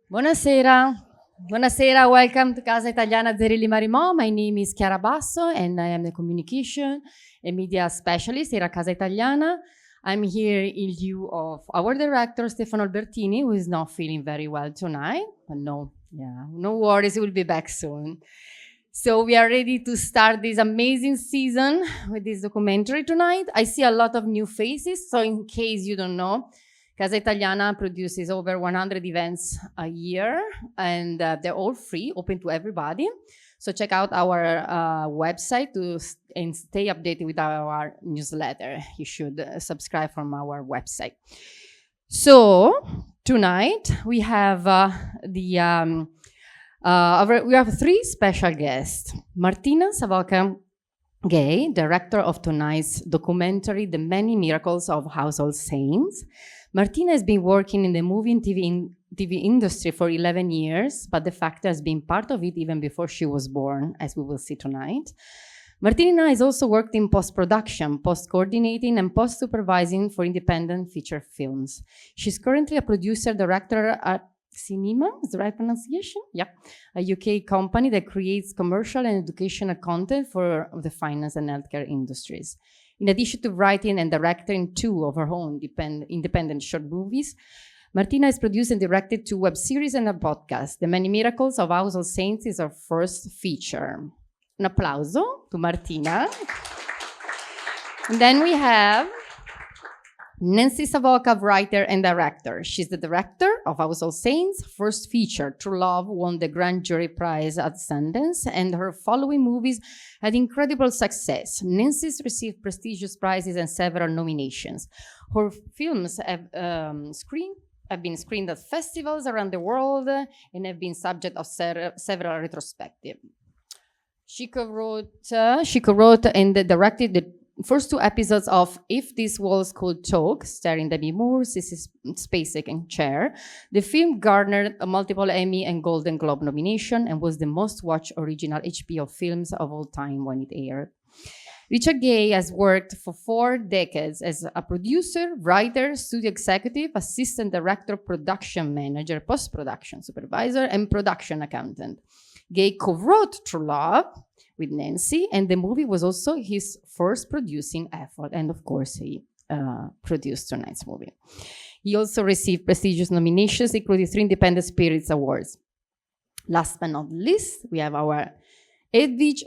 Buonasera. Buonasera, welcome to Casa Italiana Zerilli-Marimò. My name is Chiara Basso and I am the communication and media specialist here at Casa Italiana. I'm here in lieu of our director, Stefano Albertini, who is not feeling very well tonight. But no worries, he will be back soon. So we are ready to start this amazing season with this documentary tonight. I see a lot of new faces, so in case you don't know, Casa Italiana produces over 100 events a year, and they're all free, open to everybody. So check out our website and stay updated with our newsletter. You should subscribe from our website. So tonight we have we have three special guests. Martina Savoca-Guay, director of tonight's documentary, The Many Miracles of Household Saints. Martina has been working in the movie and TV industry for 11 years, but the fact has been part of it even before she was born, as we will see tonight. Martina has also worked in post-production, post-coordinating, and post-supervising for independent feature films. She's currently a producer-director at Cinema, is the right pronunciation? Yeah, a UK company that creates commercial and educational content for the finance and healthcare industries. In addition to writing and directing two of her own independent short movies, Martina has produced and directed two web series and a podcast. The Many Miracles of Household Saints is her first feature. Un applauso to Martina. And then we have Nancy Savoca, writer and director. She's the director of Household Saints' first feature, True Love, won the Grand Jury Prize at Sundance, and her following movies had incredible success. Nancy's received prestigious prizes and several nominations. Her films have been screened at festivals around the world and have been subject of several retrospectives. She co-wrote and directed the first two episodes of If These Walls Could Talk, starring Demi Moore, Sissy Spacek, and Cher. The film garnered a multiple Emmy and Golden Globe nomination and was the most watched original HBO films of all time when it aired. Richard Gay has worked for 4 decades as a producer, writer, studio executive, assistant director, production manager, post-production supervisor, and production accountant. Gay co-wrote True Love with Nancy, and the movie was also his first producing effort, and of course he produced tonight's movie. He also received prestigious nominations, including 3 Independent Spirits Awards. Last but not least, we have our Edvige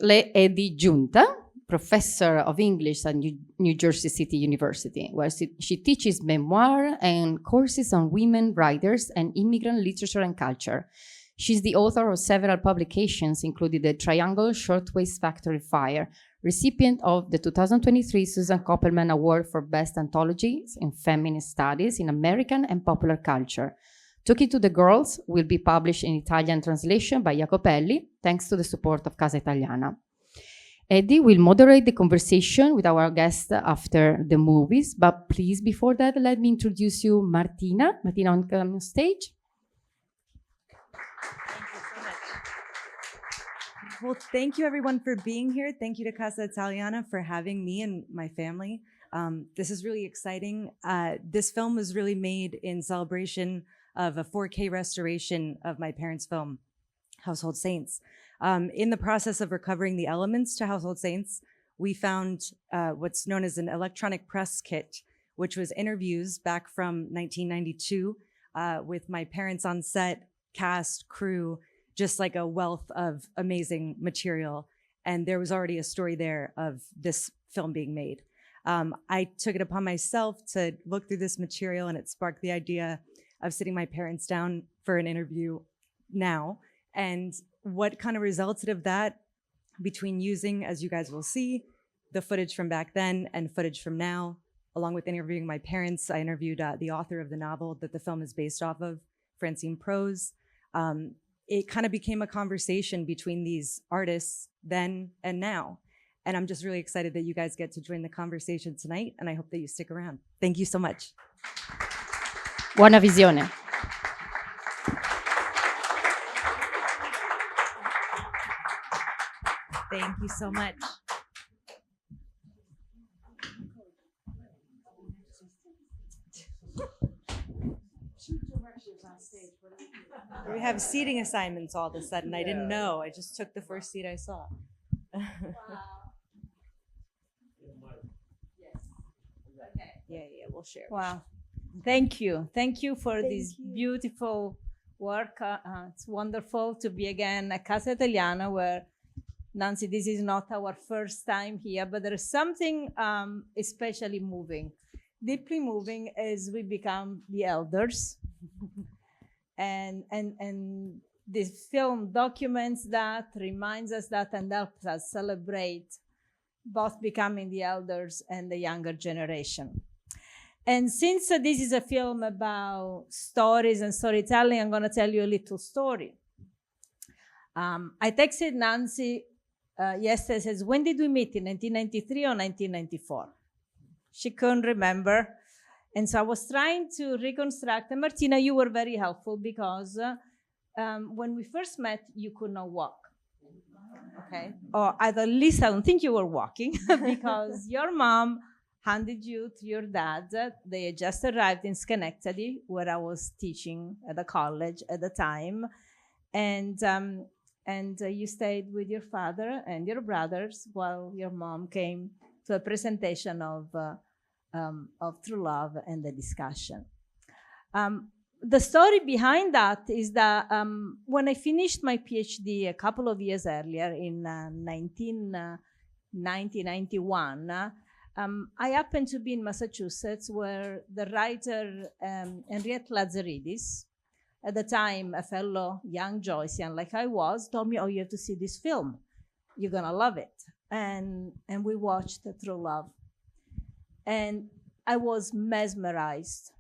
Giunta, professor of English at New Jersey City University, where she teaches memoir and courses on women writers and immigrant literature and culture. She's the author of several publications, including the Triangle Shirtwaist Factory Fire, recipient of the 2023 Susan Koppelman Award for Best Anthologies in Feminist Studies in American and Popular Culture. Talking to the Girls will be published in Italian translation by Jacopelli, thanks to the support of Casa Italiana. Eddie will moderate the conversation with our guests after the movies, but please, before that, let me introduce you Martina. Martina, on stage. Well, thank you everyone for being here. Thank you to Casa Italiana for having me and my family. This is really exciting. This film was really made in celebration of a 4K restoration of my parents' film, Household Saints. In the process of recovering the elements to Household Saints, we found what's known as an electronic press kit, which was interviews back from 1992 with my parents on set, cast, crew, just like a wealth of amazing material. And there was already a story there of this film being made. I took it upon myself to look through this material, and it sparked the idea of sitting my parents down for an interview now. And what kind of resulted of that, between using, as you guys will see, the footage from back then and footage from now, along with interviewing my parents, I interviewed the author of the novel that the film is based off of, Francine Prose. It kind of became a conversation between these artists then and now. And I'm just really excited that you guys get to join the conversation tonight, and I hope that you stick around. Thank you so much. Buona visione. Thank you so much. Two directions on stage. What do we do? We have seating assignments all of a sudden. I didn't know. I just took the first seat I saw. Yeah, we'll share. Wow. Thank you. Thank you for Thank this you. beautiful work. It's wonderful to be again at Casa Italiana, where, Nancy, this is not our first time here, but there is something especially moving, deeply moving as we become the elders. and this film documents that, reminds us that, and helps us celebrate both becoming the elders and the younger generation. And since this is a film about stories and storytelling, I'm going to tell you a little story. I texted Nancy yesterday, says, when did we meet, in 1993 or 1994? She couldn't remember. And so I was trying to reconstruct. And Martina, you were very helpful because when we first met, you could not walk. Okay. Or at least I don't think you were walking because your mom handed you to your dad. They had just arrived in Schenectady, where I was teaching at a college at the time. And you stayed with your father and your brothers while your mom came to a presentation of True Love and the discussion. The story behind that is that when I finished my PhD a couple of years earlier in 1991, I happened to be in Massachusetts, where the writer Henriette Lazaridis, at the time a fellow young Joycean like I was, told me, oh, you have to see this film. You're going to love it. And we watched True Love. And I was mesmerized.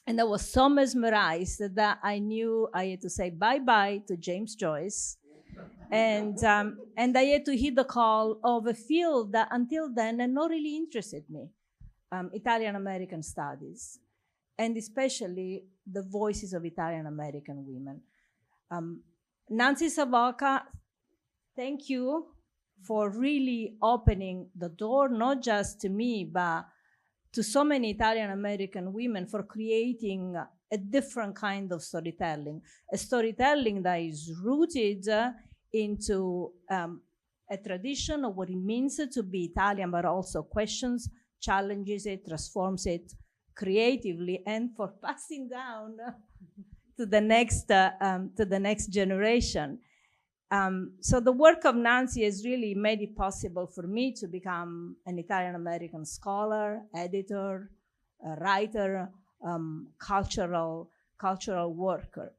And I was so mesmerized that I knew I had to say bye-bye to James Joyce. And I had to heed the call of a field that until then had not really interested me, Italian-American studies, and especially the voices of Italian-American women. Nancy Savoca, thank you for really opening the door, not just to me, but to so many Italian-American women, for creating a different kind of storytelling, a storytelling that is rooted into a tradition of what it means to be Italian, but also questions, challenges it, transforms it creatively, and for passing down to the next generation. So the work of Nancy has really made it possible for me to become an Italian-American scholar, editor, writer, cultural worker.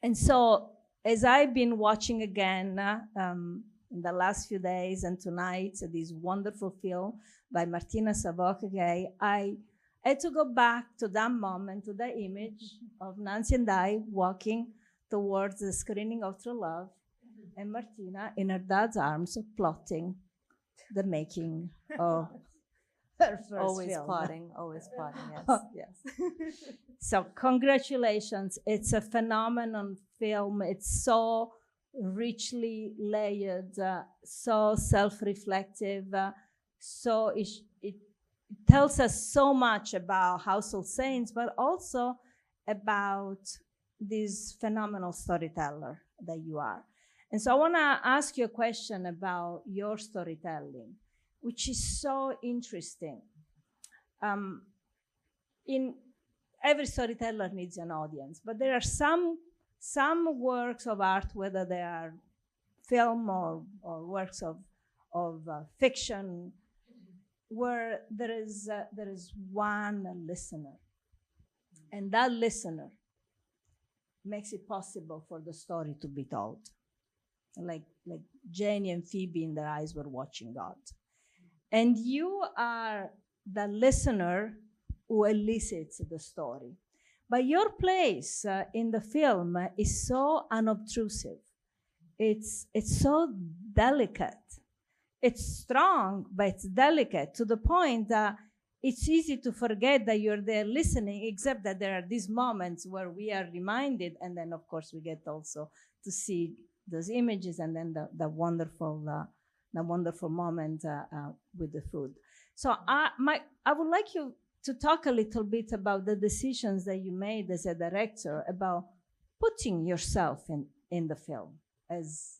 And so as I've been watching again in the last few days and tonight, this wonderful film by Martina Savoca-Guay, I had to go back to that moment, to that image of Nancy and I walking towards the screening of True Love, and Martina in her dad's arms plotting the making of her first Always film. plotting, yes. Yes. So congratulations. It's a phenomenal film. It's so richly layered, so self-reflective, so it tells us so much about Household Saints, but also about this phenomenal storyteller that you are. And so I want to ask you a question about your storytelling, which is so interesting. In every storyteller needs an audience, but there are some works of art, whether they are film or works of fiction, where there is one listener, and that listener makes it possible for the story to be told. Like Jenny and Phoebe in their eyes were watching God. And you are the listener who elicits the story. But your place in the film is so unobtrusive. It's so delicate. It's strong, but it's delicate, to the point that it's easy to forget that you're there listening, except that there are these moments where we are reminded, and then of course we get also to see those images, and then the wonderful moment with the food. So I would like you to talk a little bit about the decisions that you made as a director about putting yourself in the film as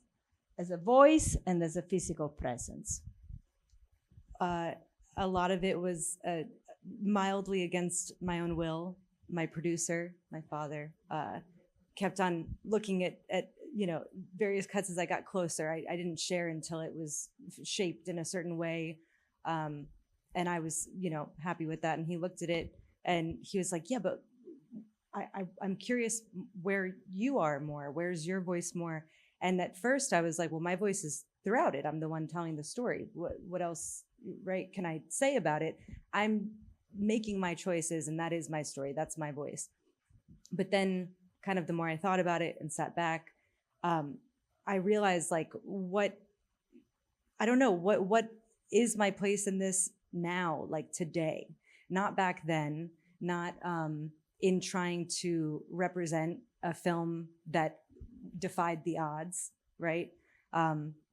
a voice and as a physical presence? A lot of it was mildly against my own will. My producer, my father, kept on looking at various cuts as I got closer. I didn't share until it was shaped in a certain way, and I was happy with that. And he looked at it and he was like, "Yeah, but I'm curious where you are more. Where's your voice more?" And at first I was like, "Well, my voice is throughout it. I'm the one telling the story. What else, right, can I say about it? I'm making my choices, and that is my story. That's my voice." But then, kind of the more I thought about it and sat back, I realized what is my place in this now, like today, not back then, not in trying to represent a film that defied the odds, right?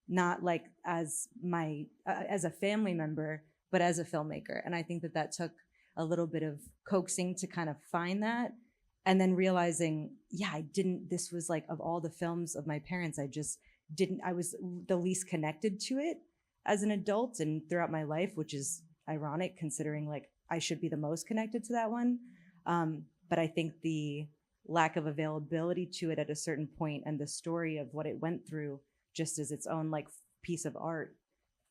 Not like as a family member, but as a filmmaker. And I think that took a little bit of coaxing to kind of find that. And then realizing, this was like, of all the films of my parents, I was the least connected to it as an adult and throughout my life, which is ironic considering like I should be the most connected to that one. But I think the lack of availability to it at a certain point and the story of what it went through just as its own like piece of art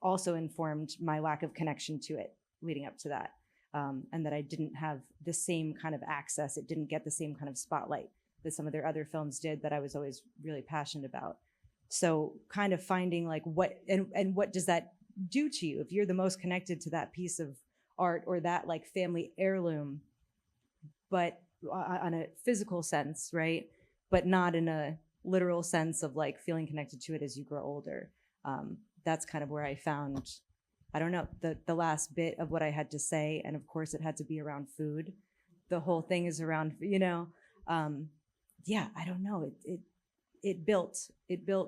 also informed my lack of connection to it leading up to that. And that I didn't have the same kind of access. It didn't get the same kind of spotlight that some of their other films did that I was always really passionate about. So kind of finding like what does that do to you if you're the most connected to that piece of art or that like family heirloom, but on a physical sense, right? But not in a literal sense of like feeling connected to it as you grow older. That's kind of where I found, I don't know, the last bit of what I had to say. And of course it had to be around food. The whole thing is around, I don't know. It built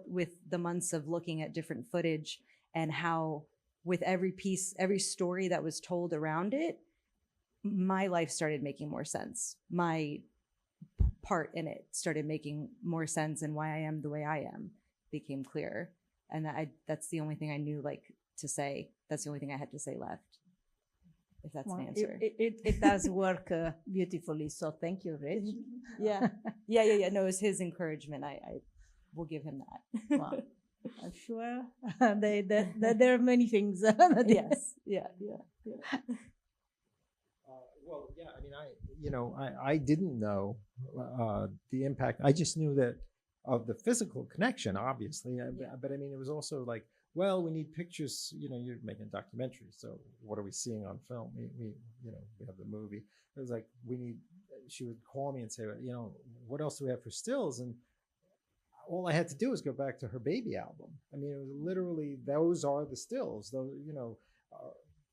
with the months of looking at different footage and how with every piece, every story that was told around it, my life started making more sense. My part in it started making more sense, and why I am the way I am became clear. And that's the only thing I knew like to say. That's the only thing I had to say left, if that's an answer. It does work beautifully. So thank you, Rich. Yeah. No, it was his encouragement. I will give him that. Wow. I'm sure that there are many things. Yes. Yeah. Well, yeah. I mean, I didn't know the impact. I just knew that of the physical connection, obviously. But I mean, it was also like, well, we need pictures. You're making a documentary, so what are we seeing on film? We have the movie. It was like she would call me and say, what else do we have for stills? And all I had to do was go back to her baby album. I mean, it was literally, those are the stills. Those,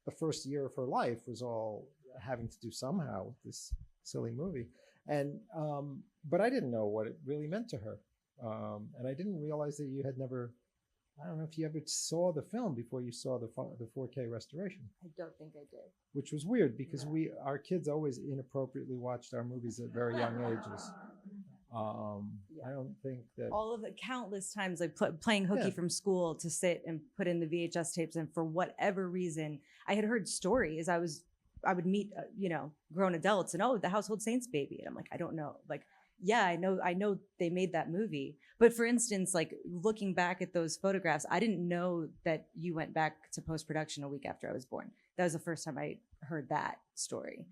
the first year of her life was all having to do somehow with this silly movie. And but I didn't know what it really meant to her, and I didn't realize that you had never. I don't know if you ever saw the film before you saw the 4K restoration. I don't think I did. Which was weird because our kids always inappropriately watched our movies at very young ages. I don't think that all of the countless times like playing hooky from school to sit and put in the VHS tapes, and for whatever reason, I had heard stories. I would meet grown adults and the Household Saints baby, and I'm like, I don't know, like. Yeah, I know they made that movie. But for instance, like looking back at those photographs, I didn't know that you went back to post-production a week after I was born. That was the first time I heard that story.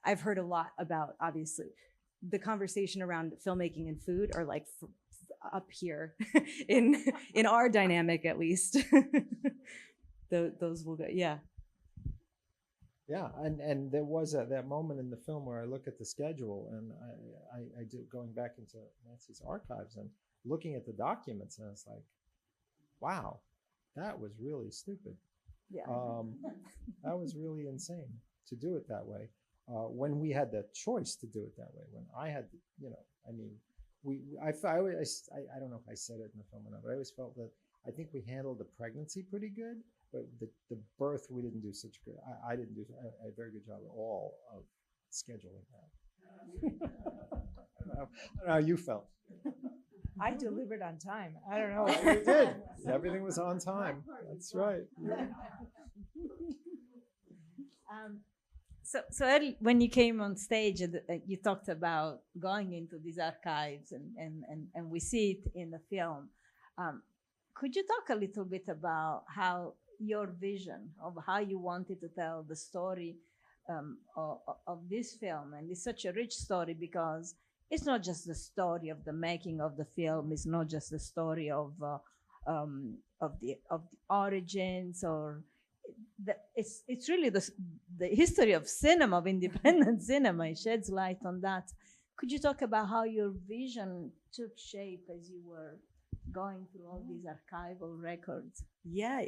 I've heard a lot about, obviously, the conversation around filmmaking and food are like up here in our dynamic, at least. Those will go, yeah. Yeah, and there was that moment in the film where I look at the schedule, and I do going back into Nancy's archives and looking at the documents, and it's like, wow, that was really stupid. Yeah. That was really insane to do it that way. When we had the choice to do it that way, when I had, I mean, I don't know if I said it in the film or not, but I always felt that I think we handled the pregnancy pretty good. But the birth, we didn't do such good. I didn't do a very good job at all of scheduling that. know how you felt. I delivered on time. I don't know. You did. Everything was on time. That's right. So early, when you came on stage, you talked about going into these archives, and we see it in the film. Could you talk a little bit about how your vision of how you wanted to tell the story of this film? And it's such a rich story because it's not just the story of the making of the film. It's not just the story of the origins, or it's really the history of cinema, of independent cinema. It sheds light on that. Could you talk about how your vision took shape as you were going through all these archival records? Yeah,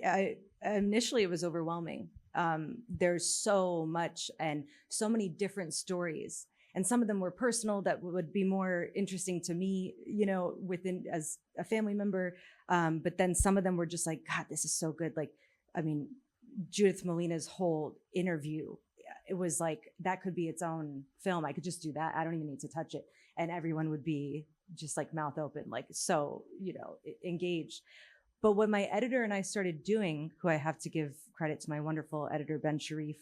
initially it was overwhelming. There's so much and so many different stories, and some of them were personal that would be more interesting to me, within as a family member. But then some of them were just like, God, this is so good. Like, I mean, Judith Malina's whole interview, it was like that could be its own film. I could just do that. I don't even need to touch it, and everyone would be just like mouth open, like so, engaged. But what my editor and I started doing, who I have to give credit to my wonderful editor, Ben Sharif,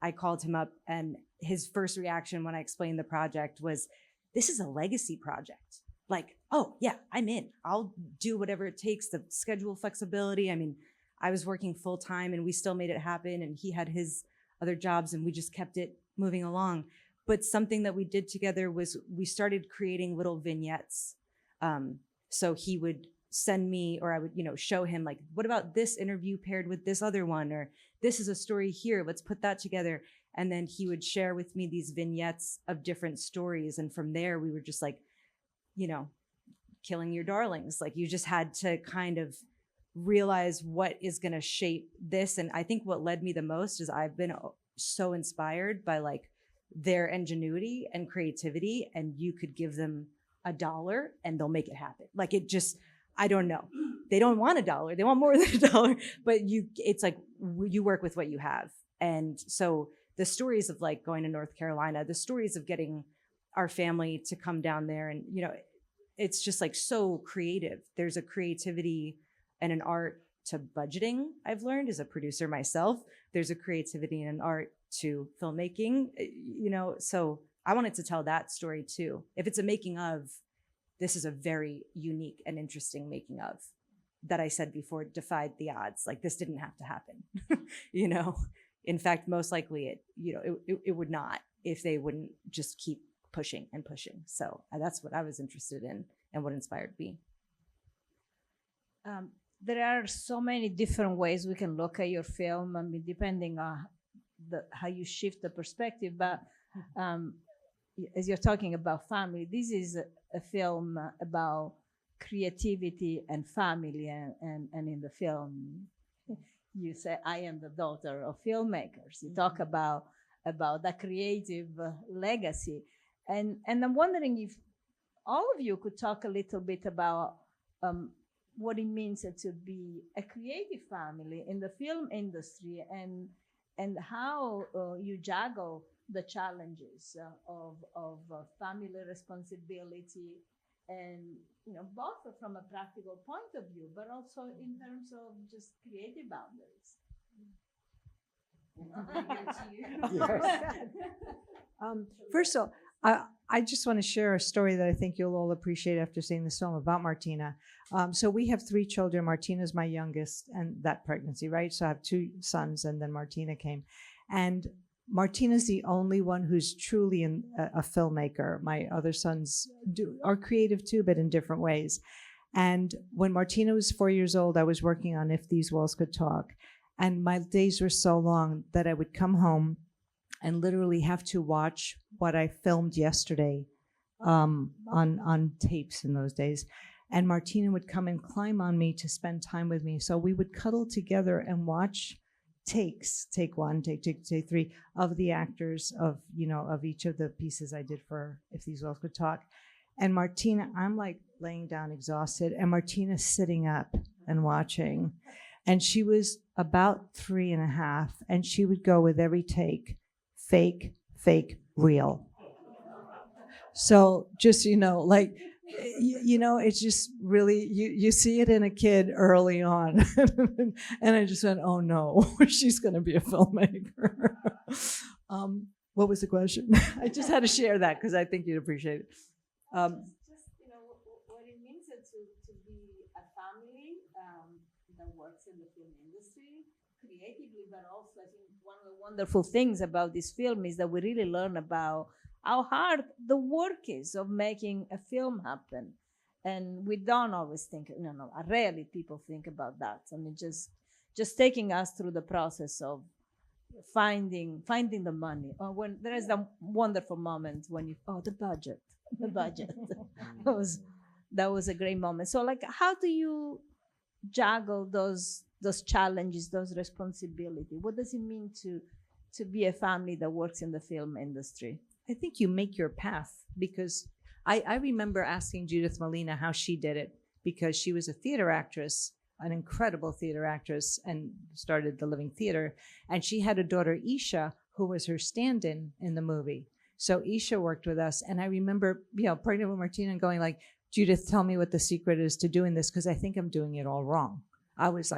I called him up, and his first reaction when I explained the project was, this is a legacy project. Like, oh yeah, I'm in. I'll do whatever it takes, the schedule flexibility. I mean, I was working full time and we still made it happen, and he had his other jobs, and we just kept it moving along. But something that we did together was we started creating little vignettes. So he would send me, or I would, show him, like, what about this interview paired with this other one? Or this is a story here, let's put that together. And then he would share with me these vignettes of different stories. And from there, we were just like, killing your darlings. Like, you just had to kind of realize what is going to shape this. And I think what led me the most is I've been so inspired by like their ingenuity and creativity, and you could give them $1 and they'll make it happen. Like, it just, I don't know. They don't want $1. They want more than $1, but it's like you work with what you have. And so the stories of like going to North Carolina, the stories of getting our family to come down there, and, it's just like so creative. There's a creativity and an art to budgeting, I've learned as a producer myself. There's a creativity and an art to filmmaking, so I wanted to tell that story too. If it's a making of, this is a very unique and interesting making of that I said before defied the odds. Like, this didn't have to happen, In fact, most likely it would not if they wouldn't just keep pushing and pushing. So that's what I was interested in and what inspired me. There are so many different ways we can look at your film. I mean, depending on how you shift the perspective. But as you're talking about family, this is a film about creativity and family. And in the film, you say, I am the daughter of filmmakers. You talk about the creative legacy. And I'm wondering if all of you could talk a little bit about what it means to be a creative family in the film industry, and how you juggle the challenges of family responsibility, and both from a practical point of view, but also in terms of just creative boundaries. First of all, I just want to share a story that I think you'll all appreciate after seeing this film about Martina. So we have 3 children. Martina's my youngest, and that pregnancy, right? So I have 2 sons, and then Martina came. And Martina's the only one who's truly a filmmaker. My other sons are creative too, but in different ways. And when Martina was 4 years old, I was working on If These Walls Could Talk. And my days were so long that I would come home and literally have to watch what I filmed yesterday on tapes in those days. And Martina would come and climb on me to spend time with me. So we would cuddle together and watch takes, take 1, take 2, take 3, of the actors of each of the pieces I did for If These Walls Could Talk. And Martina, I'm like laying down exhausted, and Martina's sitting up and watching. And she was about 3.5, and she would go with every take, fake, fake, real. So just, like, it's just really, you see it in a kid early on. And I just went, oh no, she's going to be a filmmaker. What was the question? I just had to share that because I think you'd appreciate it. Just what it means to be a family that works in the film industry creatively, but also I think one of the wonderful things about this film is that we really learn about how hard the work is of making a film happen. And we don't always think, rarely people think about that. I mean, just taking us through the process of finding the money. Or when there is a wonderful moment when the budget. that was a great moment. So like, how do you juggle those challenges, those responsibilities? What does it mean to be a family that works in the film industry? I think you make your path, because I remember asking Judith Molina how she did it, because she was a theater actress, an incredible theater actress, and started the Living Theater. And she had a daughter, Isha, who was her stand-in in the movie. So Isha worked with us. And I remember, pregnant with Martina and going like, Judith, tell me what the secret is to doing this, because I think I'm doing it all wrong. I was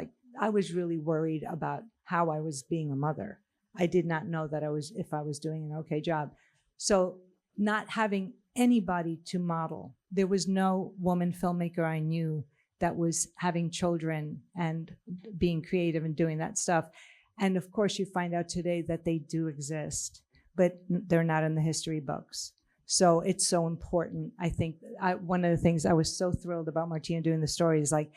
really worried about how I was being a mother. I did not know that if I was doing an okay job. So not having anybody to model. There was no woman filmmaker I knew that was having children and being creative and doing that stuff. And of course, you find out today that they do exist, but they're not in the history books. So it's so important. I think one of the things I was so thrilled about Martina doing the story is like,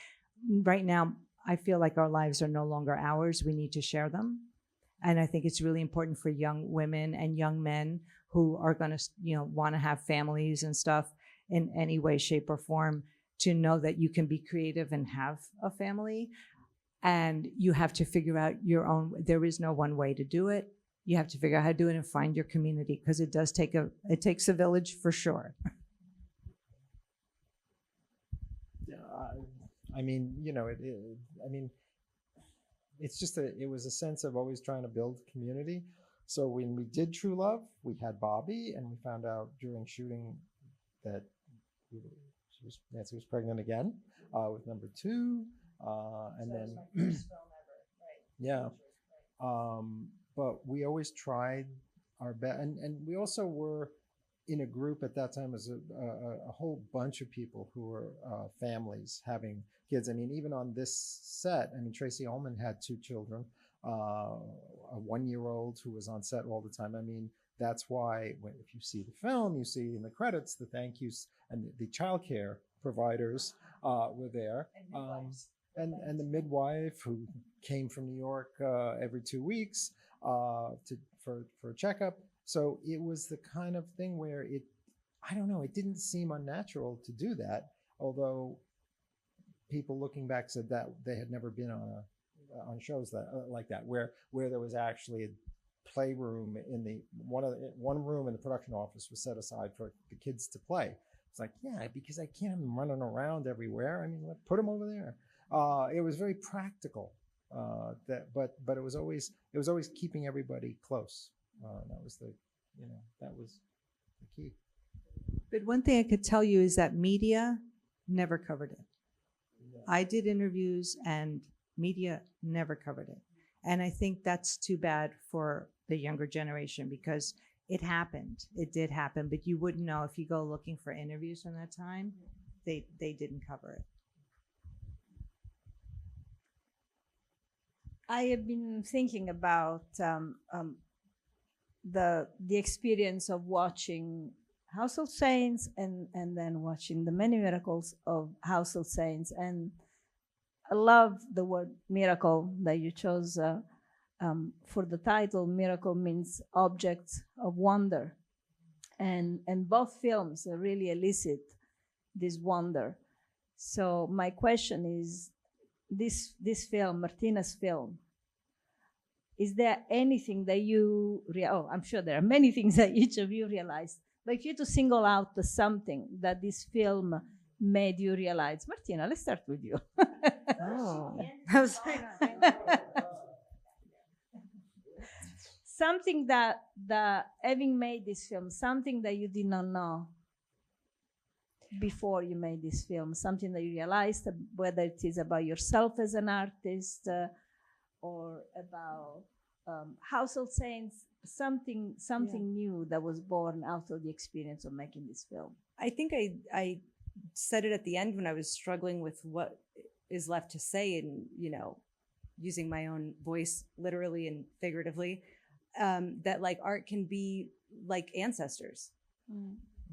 right now, I feel like our lives are no longer ours. We need to share them. And I think it's really important for young women and young men who are going to, want to have families and stuff in any way, shape, or form, to know that you can be creative and have a family. And you have to figure out your own. There is no one way to do it. You have to figure out how to do it and find your community, because it takes a village for sure. I mean, it's just it was a sense of always trying to build community. So when we did True Love, we had Bobby, and we found out during shooting that Nancy was pregnant again with number 2, and then yeah. But we always tried our best, and we also were in a group at that time as a whole bunch of people who were families having kids. I mean, even on this set, Tracy Ullman had 2 children, a 1-year-old who was on set all the time. I mean, that's why if you see the film, you see in the credits the thank yous, and the childcare providers were there. And the midwife who came from New York every 2 weeks for a checkup. So it was the kind of thing where it didn't seem unnatural to do that. Although people looking back said that they had never been on shows like that, where there was actually a playroom in the one room in the production office was set aside for the kids to play. It's like, yeah, because I can't have them running around everywhere. I mean, put them over there. It was very practical. But it was always keeping everybody close. That was the key. But one thing I could tell you is that media never covered it. Yeah. I did interviews and media never covered it. And I think that's too bad for the younger generation, because it happened. It did happen, but you wouldn't know if you go looking for interviews from that time. They didn't cover it. I have been thinking about the experience of watching Household Saints and then watching the many miracles of Household Saints. And I love the word miracle that you chose for the title. Miracle means objects of wonder. And both films really elicit this wonder. So my question is, this film, Martina's film, is there anything that you I'm sure there are many things that each of you realized, but if you had to single out something that this film made you realize, Martina, let's start with you. Something that having made this film, something that you did not know before you made this film? Something that you realized, whether it is about yourself as an artist or about household saints, something new that was born out of the experience of making this film? I think I said it at the end when I was struggling with what is left to say, and using my own voice literally and figuratively, that like art can be like ancestors.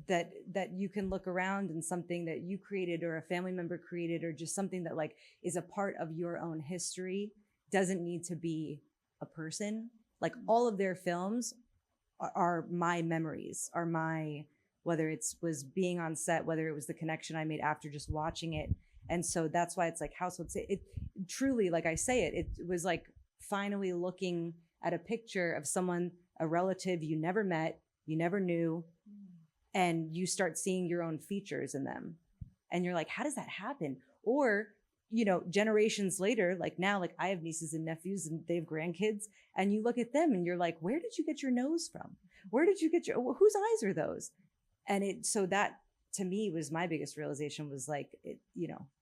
That you can look around and something that you created or a family member created or just something that like is a part of your own history doesn't need to be a person. Like all of their films are my memories, are my, whether it was being on set, whether it was the connection I made after just watching it. And so that's why it's like household. It truly, like I say it was like finally looking at a picture of someone, a relative you never met, you never knew, and you start seeing your own features in them. And you're like, how does that happen? Or, generations later, like now, like I have nieces and nephews and they have grandkids, and you look at them and you're like, where did you get your nose from? Where did you get whose eyes are those? And so that to me was my biggest realization, was like,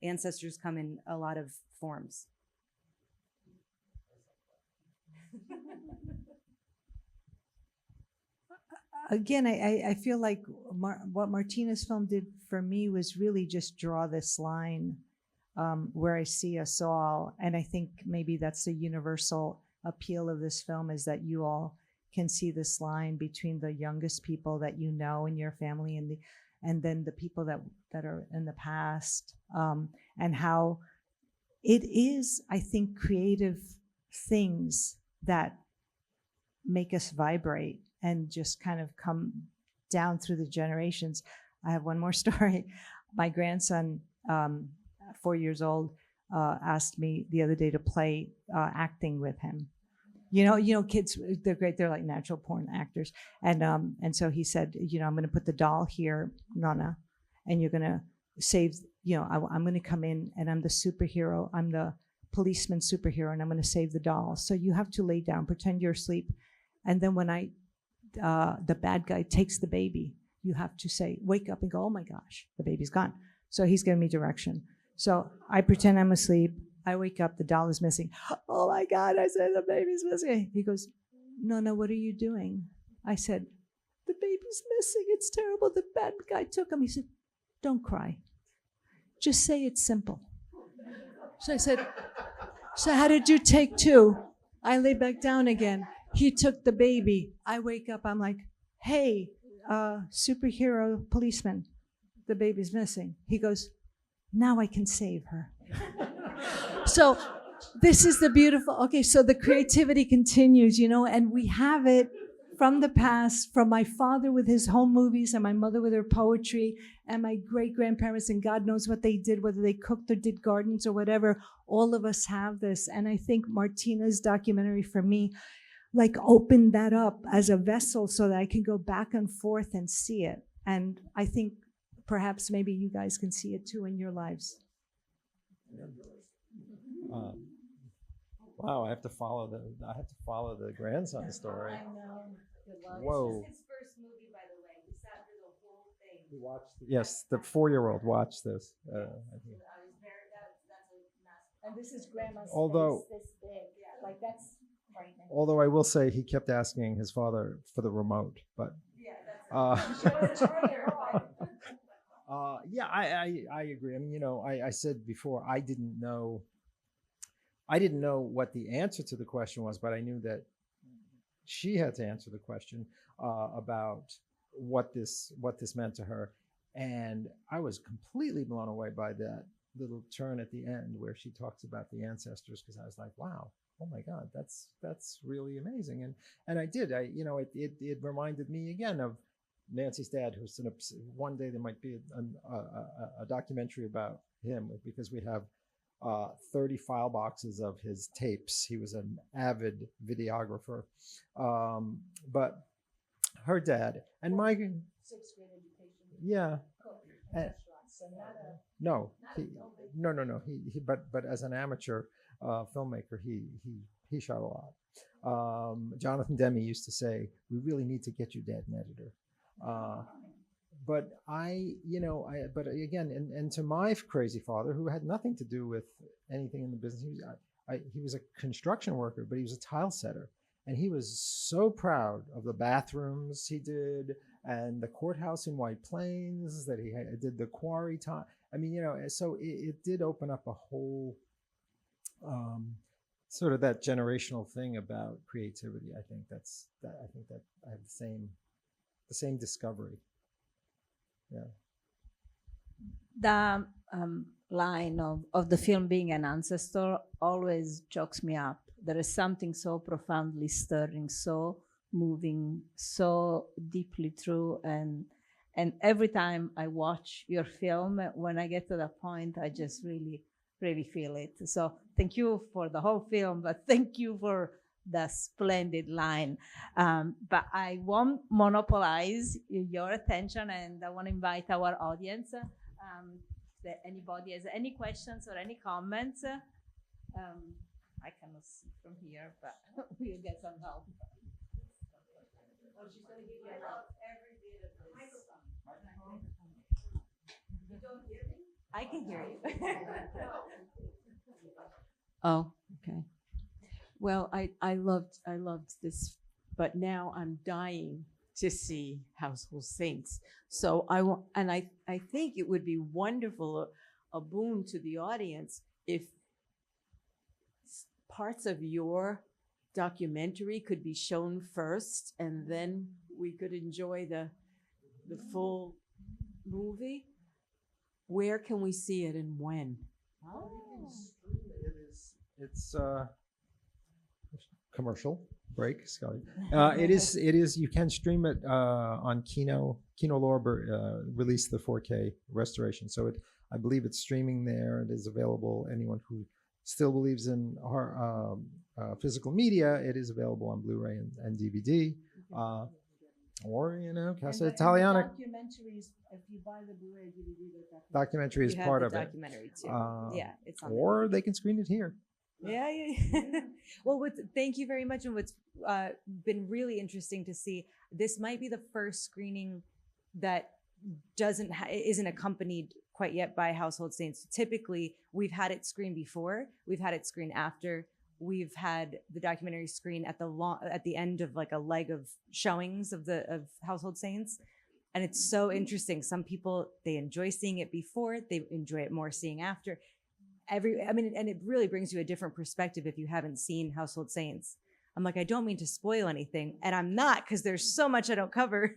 ancestors come in a lot of forms. Again, I feel like what Martina's film did for me was really just draw this line where I see us all. And I think maybe that's the universal appeal of this film, is that you all can see this line between the youngest people that you know in your family and then the people that are in the past, and how it is, I think, creative things that make us vibrate and just kind of come down through the generations. I have one more story. My grandson, 4 years old, asked me the other day to play acting with him. Kids, they're great. They're like natural born actors. And so he said, I'm going to put the doll here, Nana, and you're going to save, I'm going to come in and I'm the superhero. I'm the policeman superhero, and I'm going to save the doll. So you have to lay down, pretend you're asleep. And then when the bad guy takes the baby, you have to say, wake up and go, oh my gosh, the baby's gone. So he's giving me direction. So I pretend I'm asleep. I wake up, the doll is missing. Oh my God, I said, the baby's missing. He goes, no, what are you doing? I said, the baby's missing. It's terrible. The bad guy took him. He said, don't cry. Just say it's simple. So I said, so how did you take two? I lay back down again. He took the baby. I wake up, I'm like, hey, superhero policeman, the baby's missing. He goes, now I can save her. So this is the beautiful, okay, so the creativity continues, and we have it from the past, from my father with his home movies and my mother with her poetry and my great-grandparents, and God knows what they did, whether they cooked or did gardens or whatever. All of us have this. And I think Martina's documentary for me, like, opened that up as a vessel so that I can go back and forth and see it. And I think perhaps maybe you guys can see it too in your lives. Wow, I have to follow the grandson story. I know. Whoa. This is his first movie, by the way. He sat through the whole thing. He watched. Yes, the 4-year-old watched this. I think. I was very, that's a massive. And this is grandma's Although- face this big. Like that's frightening. Although I will say he kept asking his father for the remote, but yeah, I agree. I mean, I said before, I didn't know what the answer to the question was, but I knew that she had to answer the question about what this meant to her, and I was completely blown away by that little turn at the end where she talks about the ancestors, because I was like, wow, oh my God, that's really amazing, and I did. It reminded me again of Nancy's dad, who's one day there might be a documentary about him, because we have 30 file boxes of his tapes. He was an avid videographer, but her dad and my 6th grade education. yeah. So not a, No, but as an amateur filmmaker, he shot a lot. Jonathan Demme used to say, "We really need to get your dad an editor," but but again, and to my crazy father, who had nothing to do with anything in the business, he was a construction worker, but he was a tile setter. And he was so proud of the bathrooms he did and the courthouse in White Plains that he did the quarry time. I mean, so it did open up a whole sort of that generational thing about creativity. I think that I have the same discovery. Yeah. The line of the film being an ancestor always chokes me up. There is something so profoundly stirring, so moving, so deeply true. And every time I watch your film, when I get to that point, I just really, really feel it. So thank you for the whole film, but thank you for the splendid line. But I won't monopolize your attention, and I want to invite our audience. If anybody has any questions or any comments, I cannot see from here, but we'll get some help. She's going to give you every bit of this. You don't hear me? I can hear you. Oh, okay. Well, I loved this, but now I'm dying to see Household Saints. So I think it would be wonderful, a boon to the audience, if parts of your documentary could be shown first, and then we could enjoy the full movie. Where can we see it and when? It's commercial break, Scully. It is. You can stream it on Kino. Kino Lorber released the 4K restoration, so I believe it's streaming there. It is available. Anyone who still believes in our physical media, it is available on Blu-ray and DVD, or Casa Italiana. Documentaries, if you buy the Blu-ray DVD, Documentary is part of it. Documentary too. Yeah, it's on. Or they can screen it here. Yeah. Well, thank you very much. And what's been really interesting to see, this might be the first screening that isn't accompanied quite yet by Household Saints. Typically, we've had it screened before, we've had it screened after, we've had the documentary screen at the end of like a leg of showings of Household Saints. And it's so interesting. Some people, they enjoy seeing it before, they enjoy it more seeing after. And it really brings you a different perspective if you haven't seen Household Saints. I'm like, I don't mean to spoil anything, and I'm not, because there's so much I don't cover.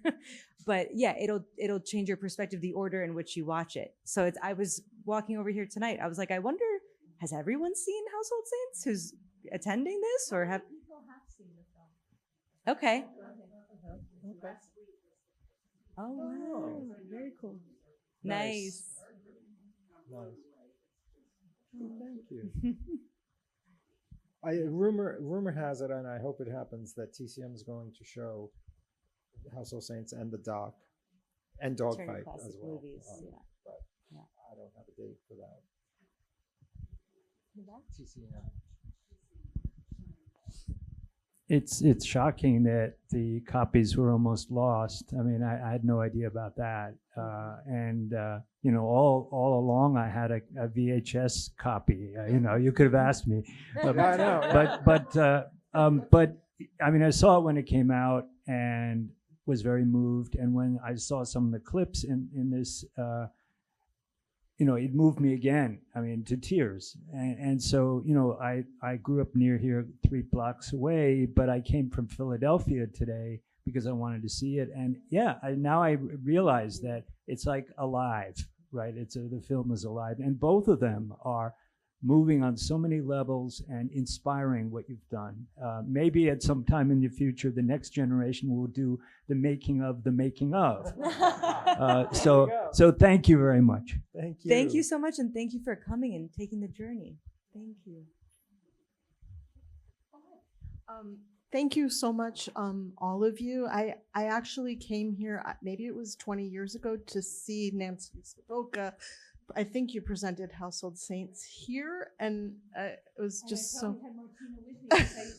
But yeah, it'll change your perspective, the order in which you watch it. So I was walking over here tonight. I was like, I wonder, has everyone seen Household Saints who's attending this, or have? People have seen the film. Okay. Okay. Oh wow, very cool. Nice. Nice. Oh, thank you. Rumor has it, and I hope it happens, that TCM is going to show Household Saints and the doc and Dogfight as well. Movies, But yeah. I don't have a date for that. TCM. It's shocking that the copies were almost lost. I mean, I had no idea about that. All along I had a VHS copy. You could have asked me. I know. But I mean, I saw it when it came out and was very moved. And when I saw some of the clips in this, it moved me again. I mean, to tears. And so, I grew up near here, 3 blocks away, but I came from Philadelphia today because I wanted to see it. And yeah, now I realize that it's like alive, right? The film is alive. And both of them are moving on so many levels and inspiring what you've done. Maybe at some time in the future, the next generation will do the making of the making of. So thank you very much. Thank you. Thank you so much, and thank you for coming and taking the journey. Thank you. Thank you so much, all of you. I actually came here, maybe it was 20 years ago, to see Nancy Savoca. I think you presented Household Saints here, and it was just so.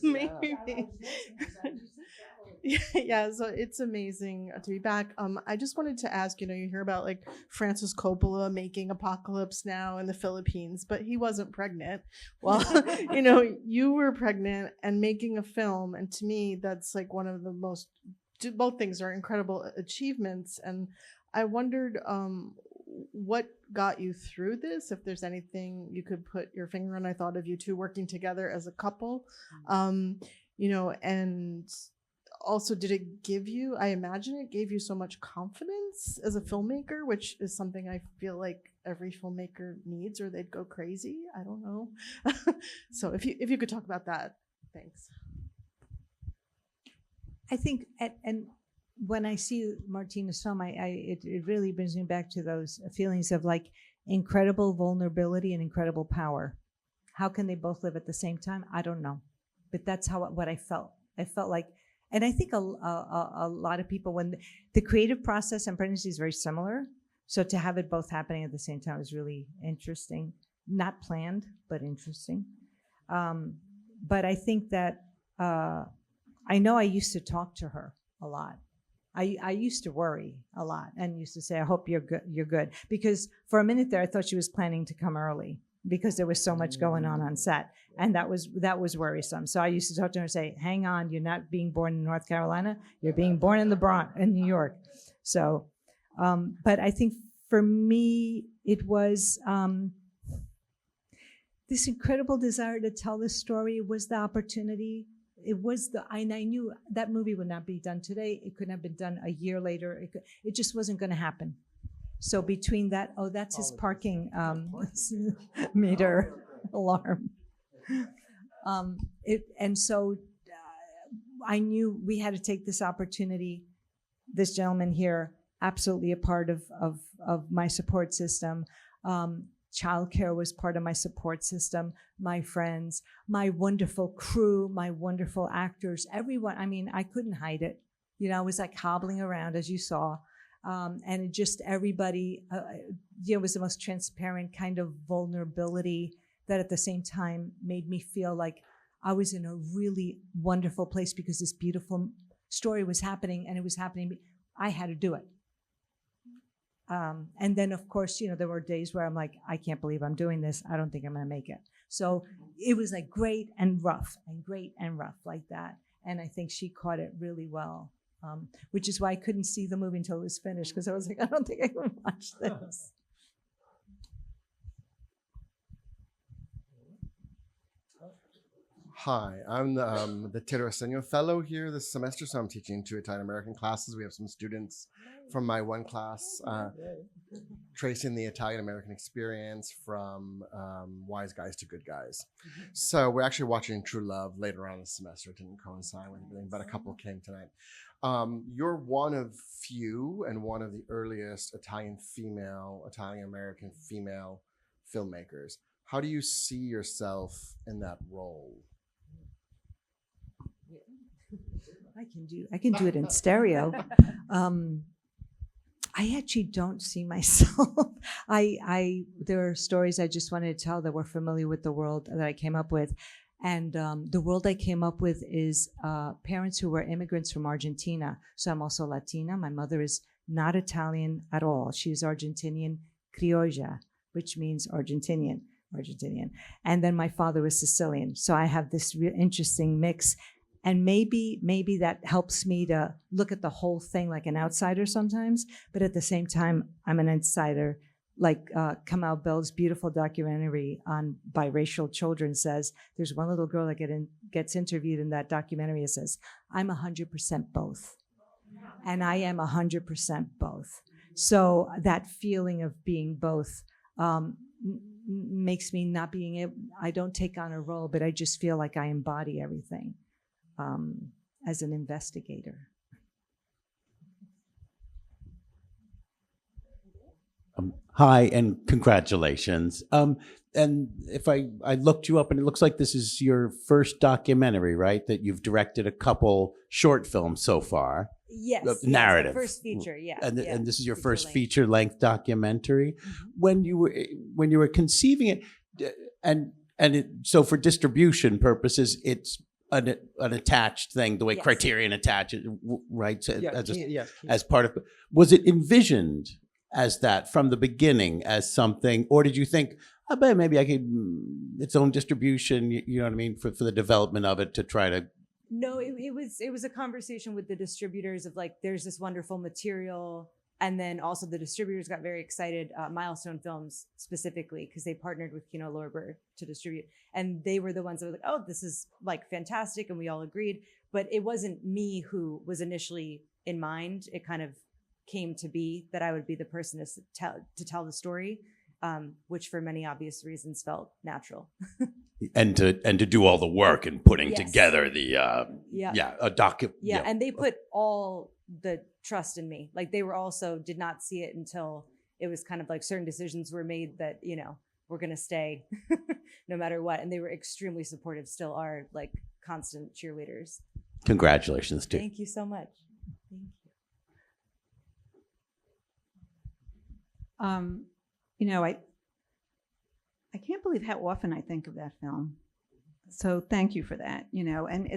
Maybe. Yeah, so it's amazing to be back. I just wanted to ask, you hear about like Francis Coppola making Apocalypse Now in the Philippines, but he wasn't pregnant. Well, you were pregnant and making a film, and to me, that's like one of the most. Both things are incredible achievements, and I wondered what got you through this. If there's anything you could put your finger on, I thought of you two working together as a couple, and also, did it give you, I imagine it gave you so much confidence as a filmmaker, which is something I feel like every filmmaker needs, or they'd go crazy. I don't know. So if you could talk about that, thanks. I think, and when I see Martina's film, it really brings me back to those feelings of like incredible vulnerability and incredible power. How can they both live at the same time? I don't know, but that's what I felt. I felt like, and I think a lot of people, when the creative process and pregnancy is very similar, so to have it both happening at the same time is really interesting. Not planned, but interesting. But I think that I know I used to talk to her a lot. I used to worry a lot and used to say, I hope you're good. Because for a minute there, I thought she was planning to come early because there was so much going on set. And that was worrisome. So I used to talk to her and say, hang on, you're not being born in North Carolina. You're being born in in New York. So, but I think for me, it was this incredible desire to tell this story. It was the opportunity. And I knew that movie would not be done today. It couldn't have been done a year later. It just wasn't going to happen. So between that, that's his parking meter alarm. And so I knew we had to take this opportunity. This gentleman here, absolutely a part of my support system. Childcare was part of my support system, my friends, my wonderful crew, my wonderful actors, everyone. I mean, I couldn't hide it. I was like hobbling around, as you saw. And it just everybody, it was the most transparent kind of vulnerability that at the same time made me feel like I was in a really wonderful place because this beautiful story was happening and it was happening. I had to do it. And then, of course, there were days where I'm like, I can't believe I'm doing this. I don't think I'm going to make it. So it was like great and rough like that. And I think she caught it really well, which is why I couldn't see the movie until it was finished, because I was like, I don't think I can watch this. Hi, I'm the Teatro Fellow here this semester, so I'm teaching 2 Italian American classes. We have some students from my one class tracing the Italian American experience from wise guys to good guys. So we're actually watching True Love later on this semester. It didn't coincide with everything, but a couple came tonight. You're one of few and one of the earliest Italian American female filmmakers. How do you see yourself in that role? I can do it in stereo. I actually don't see myself. There are stories I just wanted to tell that were familiar with the world that I came up with. And the world I came up with is parents who were immigrants from Argentina. So I'm also Latina. My mother is not Italian at all. She's Argentinian criolla, which means Argentinian. And then my father was Sicilian. So I have this interesting mix. And maybe that helps me to look at the whole thing like an outsider sometimes, but at the same time, I'm an insider. Like Kamal Bell's beautiful documentary on biracial children says, there's one little girl that gets interviewed in that documentary. It says, I'm 100% both. And I am 100% both. So that feeling of being both makes me not being able, I don't take on a role, but I just feel like I embody everything. As an investigator. Hi, and congratulations. And if I looked you up, and it looks like this is your first documentary, right? That you've directed a couple short films so far. Yes. Narrative. First feature, yeah. And this is your first length. feature-length documentary. Mm-hmm. When you were conceiving it, so for distribution purposes, it's an attached thing, the way Yes. Criterion attaches, right? So Yeah, as, yes. as part of, was it envisioned as that from the beginning as something, or did you think, I bet maybe I could, its own distribution, you know what I mean, for the development of it to try to. No, it was a conversation with the distributors of like, there's this wonderful material. And then also the distributors got very excited, Milestone Films specifically, because they partnered with Kino Lorber to distribute. And they were the ones that were like, oh, this is like fantastic. And we all agreed. But it wasn't me who was initially in mind. It kind of came to be that I would be the person to tell the story, which for many obvious reasons felt natural. And to do all the work and putting Yes. together the a document. Yeah, and they put all the trust in me. Like they were also did not see it until it was kind of like certain decisions were made that, you know, we're going to stay no matter what. And they were extremely supportive, still are like constant cheerleaders. Congratulations, too. Thank you so much. Thank you. You know, I can't believe how often I think of that film. So thank you for that, you know, and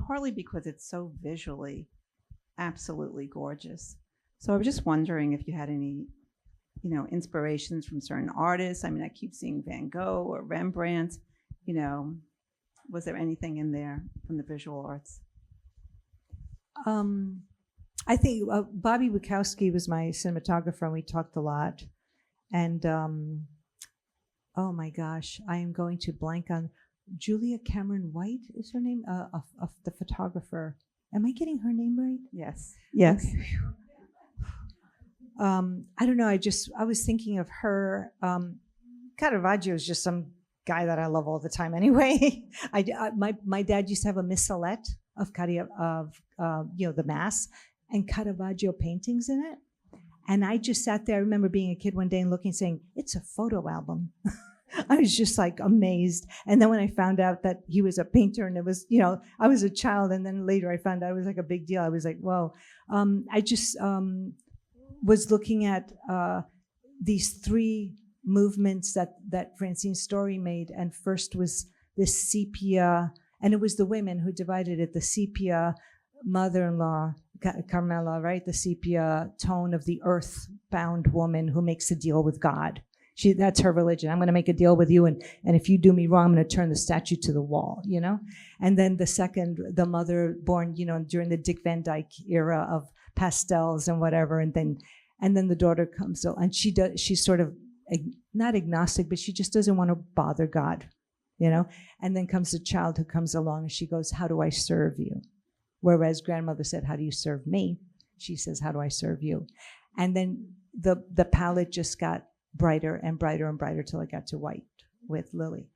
partly because it's so visually absolutely gorgeous. So I was just wondering if you had any, you know, inspirations from certain artists. I mean, I keep seeing Van Gogh or Rembrandt, you know, was there anything in there from the visual arts? I think Bobby Bukowski was my cinematographer, and we talked a lot. And oh my gosh, I am going to blank on Julia Cameron White is her name, of the photographer. Am I getting her name right? Yes. Yes. I don't know. I was thinking of her. Caravaggio is just some guy that I love all the time. Anyway, my dad used to have a missalette of you know, the Mass, and Caravaggio paintings in it. And I just sat there. I remember being a kid one day and looking, saying, "It's a photo album." I was just like amazed. And then when I found out that he was a painter, and it was, you know, I was a child, and then later I found out it was like a big deal. I was like, whoa. I just was looking at these three movements that Francine's story made. And first was this sepia, and it was the women who divided it, the sepia mother-in-law, Carmela, right? The sepia tone of the earth-bound woman who makes a deal with God. That's her religion. I'm going to make a deal with you, and if you do me wrong, I'm going to turn the statue to the wall, you know? And then the second, the mother born, you know, during the Dick Van Dyke era of pastels and whatever, and then the daughter comes, and she's sort of not agnostic, but she just doesn't want to bother God, you know? And then comes the child who comes along, and she goes, "How do I serve you?" Whereas grandmother said, "How do you serve me?" She says, "How do I serve you?" And then the palette just got brighter and brighter and brighter till it got to white with Lily.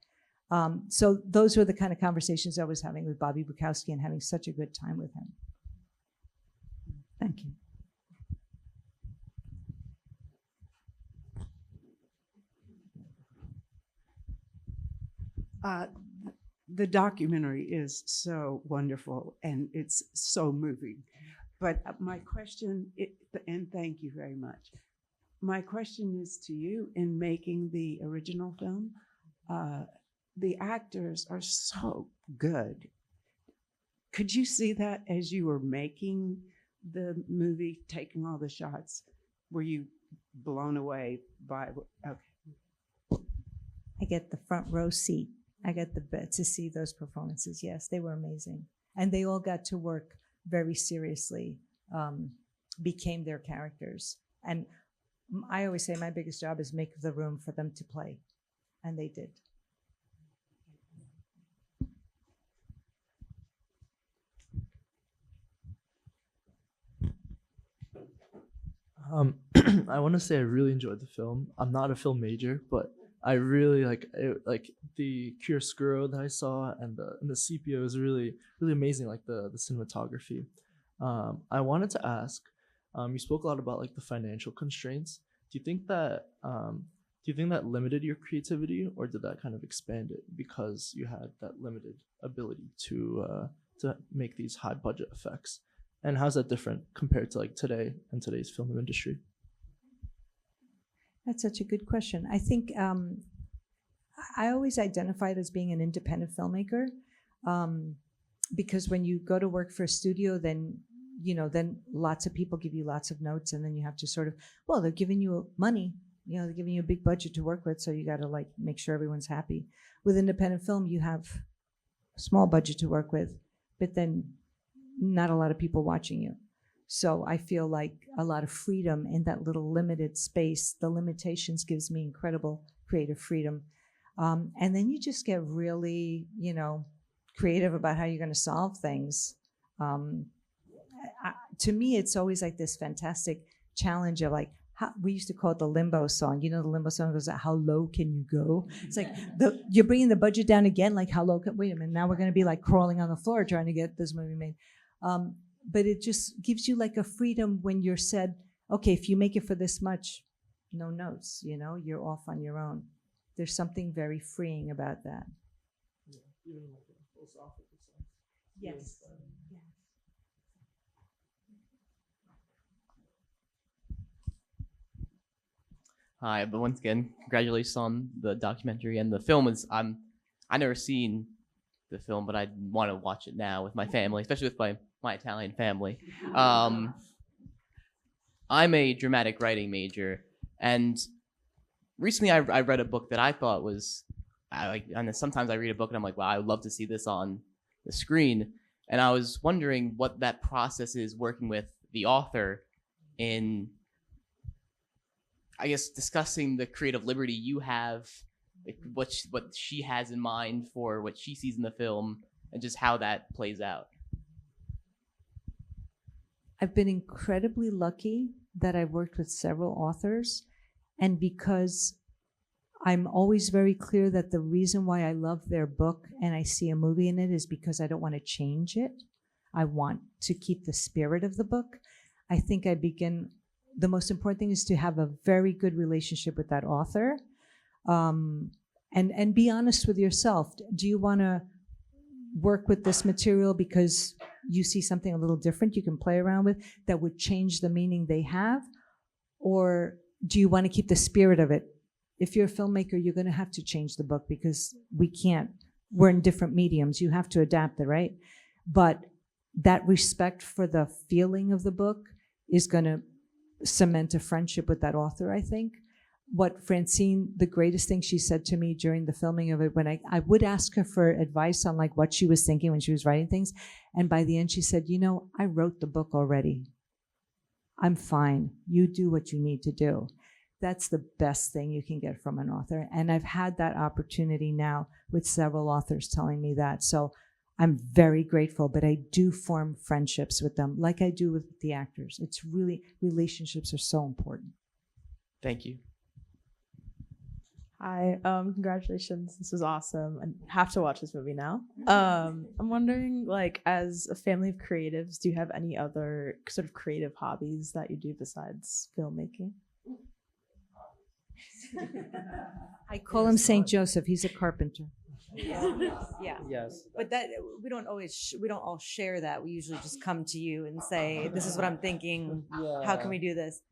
So those were the kind of conversations I was having with Bobby Bukowski, and having such a good time with him. Thank you. The documentary is so wonderful, and it's so moving. But my question, and thank you very much. My question is to you: in making the original film, the actors are so good. Could you see that as you were making the movie, taking all the shots? Were you blown away by? Okay. I get the front row seat. I got to see those performances. Yes, they were amazing. And they all got to work very seriously, became their characters. And I always say my biggest job is make the room for them to play. And they did. I want to say I really enjoyed the film. I'm not a film major, but I really like the chiaroscuro that I saw, and the sepia was really amazing. Like the cinematography. I wanted to ask, you spoke a lot about like the financial constraints. Do you think that limited your creativity, or did that kind of expand it because you had that limited ability to make these high budget effects? And how's that different compared to like today and today's film industry? That's such a good question. I think I always identified as being an independent filmmaker. because when you go to work for a studio, then then lots of people give you lots of notes, and then you have to sort of, well, they're giving you money, they're giving you a big budget to work with, so you got to like make sure everyone's happy. With independent film, you have a small budget to work with, but then not a lot of people watching you. So I feel like a lot of freedom in that little limited space. The limitations gives me incredible creative freedom. And then you just get really, creative about how you're going to solve things. To me, it's always like this fantastic challenge of like, we used to call it the limbo song. The limbo song goes, how low can you go? It's like you're bringing the budget down again. Like how low wait a minute, now we're going to be like crawling on the floor trying to get this movie made. But it just gives you like a freedom when you're said, okay, if you make it for this much, no notes, you're off on your own. There's something very freeing about that. Yeah, even like a philosophical sense. Yes. Hi, but once again, congratulations on the documentary and the film. I never seen the film, but I want to watch it now with my family, especially with my Italian family. I'm a dramatic writing major, and recently I read a book that I thought was, and sometimes I read a book and I'm like, wow, I would love to see this on the screen. And I was wondering what that process is working with the author in, I guess, discussing the creative liberty you have, like what she has in mind for what she sees in the film, and just how that plays out. I've been incredibly lucky that I've worked with several authors, and because I'm always very clear that the reason why I love their book and I see a movie in it is because I don't want to change it. I want to keep the spirit of the book. I think the most important thing is to have a very good relationship with that author, and be honest with yourself. Do you want to work with this material because you see something a little different you can play around with that would change the meaning they have? Or do you want to keep the spirit of it? If you're a filmmaker, you're going to have to change the book because we're in different mediums. You have to adapt it, right? But that respect for the feeling of the book is going to cement a friendship with that author, I think. What Francine, the greatest thing she said to me during the filming of it, when I would ask her for advice on like what she was thinking when she was writing things, and by the end she said, I wrote the book already. I'm fine. You do what you need to do. That's the best thing you can get from an author. And I've had that opportunity now with several authors telling me that. So I'm very grateful, but I do form friendships with them like I do with the actors. It's really, relationships are so important. Thank you. Hi, congratulations. This was awesome. I have to watch this movie now. I'm wondering, like, as a family of creatives, do you have any other sort of creative hobbies that you do besides filmmaking? I call him St. Joseph. He's a carpenter. Yeah. Yes. But that we don't all share that. We usually just come to you and say, this is what I'm thinking. How can we do this?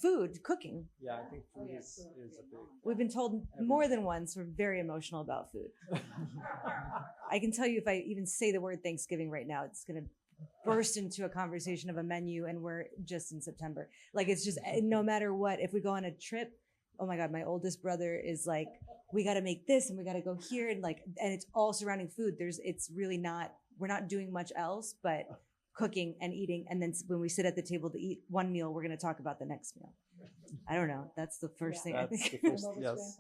Food, cooking. Yeah, I think food is a big. We've been told more than once we're very emotional about food. I can tell you if I even say the word Thanksgiving right now, it's going to burst into a conversation of a menu, and we're just in September. Like, it's just, no matter what, if we go on a trip, oh my God, my oldest brother is like, we got to make this and we got to go here. And it's all surrounding food. We're not doing much else, but cooking and eating. And then when we sit at the table to eat one meal, we're going to talk about the next meal. I don't know. That's the first thing I think. Yes.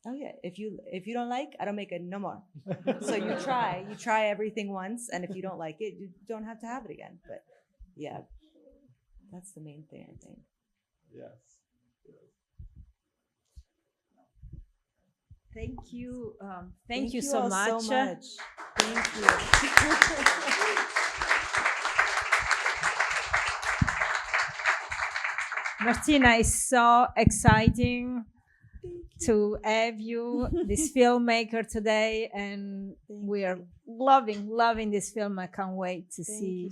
Oh yeah. If you don't like, I don't make it no more. So you try everything once. And if you don't like it, you don't have to have it again. But yeah, that's the main thing, I think. Yes. Thank you. Thank you all so much. Thank you. Martina, is so exciting. to have you, this filmmaker today, and we are loving this film. I can't wait to see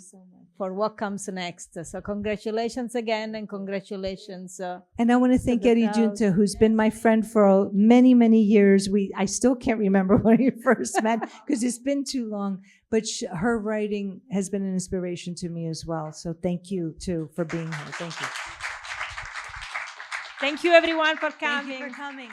for what comes next. So congratulations again, and congratulations. And I want to thank Eddie Giunta, who's been my friend for many, many years. I still can't remember when we first met because it's been too long, but her writing has been an inspiration to me as well. So thank you too for being here. Thank you. Thank you everyone for coming. Thank you for coming.